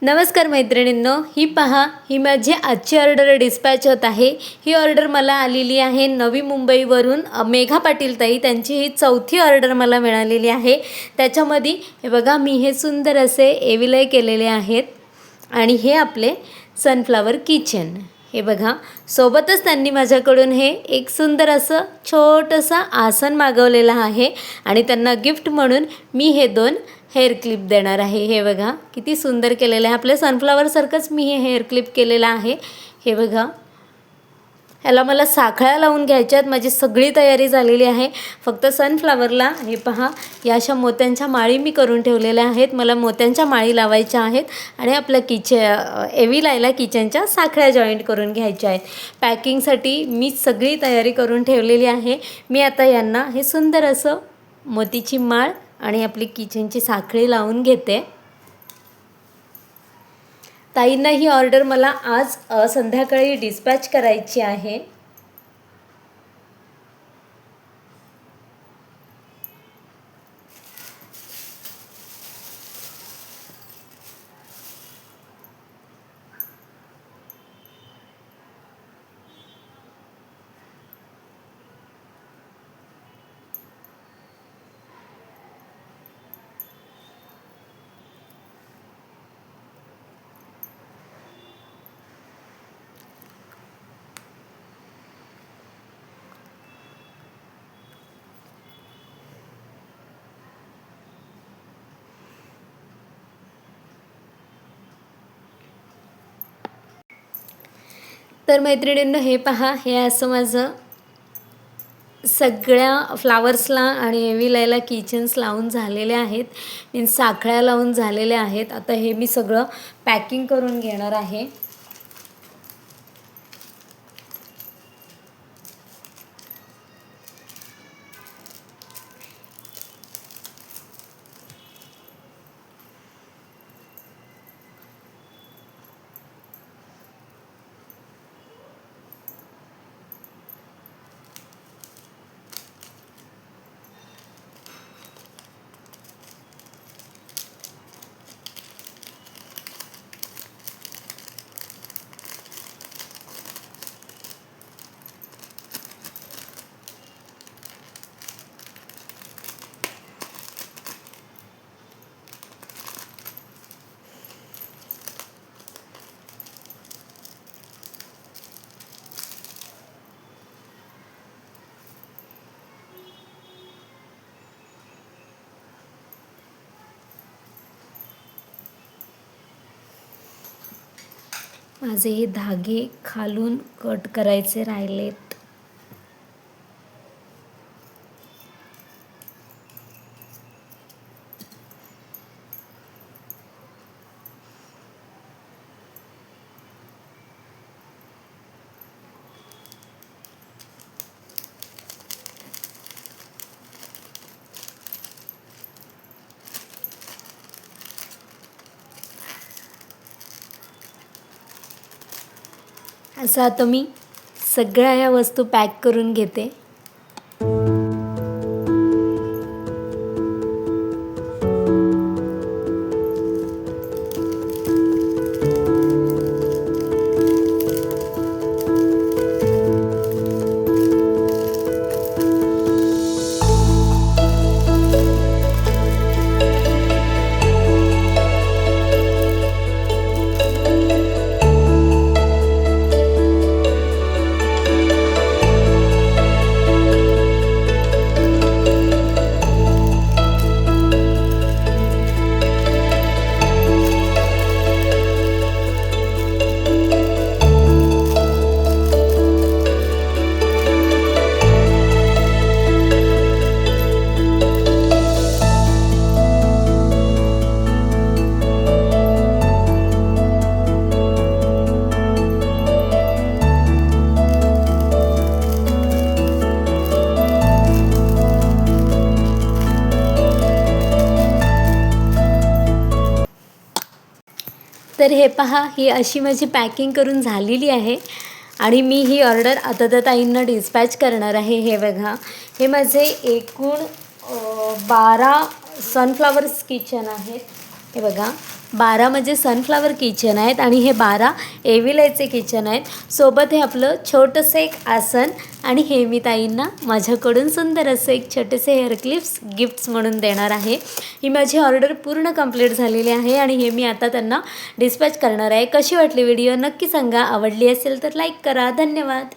नमस्कार मैत्रिणींनो, ही पहा, ही माझी आजची ऑर्डर डिस्पॅच होत आहे। ही ऑर्डर मला आलेली आहे नवी मुंबईवरून मेघा पाटील ताई, त्यांची ही चौथी ऑर्डर मला मिळालेली आहे। त्याच्यामध्ये हे बघा, मी हे सुंदर असे एविलय केलेले आहेत आणि हे आपले सनफ्लावर किचन। हे बघा, सोबतच त्यांनी माझ्याकडून हे एक सुंदर असं छोटंसं आसन मागवलेलं आहे आणि त्यांना गिफ्ट म्हणून मी हे 2 हेअर क्लिप देणार आहे। हे बघा, किती सुंदर केलेलं आहे। आपले सनफ्लावर सारखंच मी हे हेअर क्लिप केलेलं आहे। हे बघा, ह्याला मला साखळ्या लावून घ्यायच्यात। माझी सगळी तयारी झालेली आहे, फक्त सनफ्लावरला हे पहा, या अशा मोत्यांच्या माळी मी करून ठेवलेल्या आहेत। मला मोत्यांच्या माळी लावायच्या आहेत आणि आपल्या एविलायला किचनच्या साखळ्या जॉईंट करून घ्यायच्या आहेत। पॅकिंगसाठी मी सगळी तयारी करून ठेवलेली आहे। मी आता यांना हे सुंदर असं मोतीची माळ आणि आपली किचनची साखळी लावून घेते। ताईंना ही ऑर्डर मला आज संध्याकाळी डिस्पॅच करायची आहे। तर मैत्रिणींनो, हे पहा, हे असं माझं सगळ्या फ्लावर्सला आणि एविलायला किचन्स लावून झालेले आहेत, मीन्स साखळ्या लावून झालेले आहेत। आता हे मी सगळं पॅकिंग करून घेणार आहे। माझे हे धागे खालून कट करायचे राहिलेत। असं आता मी सगळ्या ह्या वस्तू पॅक करून घेते। तर हे पहा, ही अशी माझी पॅकिंग करून झालेली आहे आणि मी ही ऑर्डर आता त्या ताईंना डिस्पॅच करणार आहे। हे बघा, हे माझे एकूण 12 सनफ्लावर्स किचन आहेत। हे बघा 12 म्हणजे सनफ्लावर किचन आहेत आणि हे 12 एव्हिलायचे किचन आहेत. सोबत हे आपलं छोटंसं एक आसन आणि हे मी ताईंना माझ्याकडून सुंदर असं एक छोटेसे हेअर क्लिप्स गिफ्ट्स म्हणून देणार आहे. ही माझी ऑर्डर पूर्ण कंप्लीट झालेली आहे आणि हे मी आता त्यांना डिस्पॅच करणार आहे. कशी वाटली व्हिडिओ नक्की सांगा. आवडली असेल तर लाईक करा. धन्यवाद.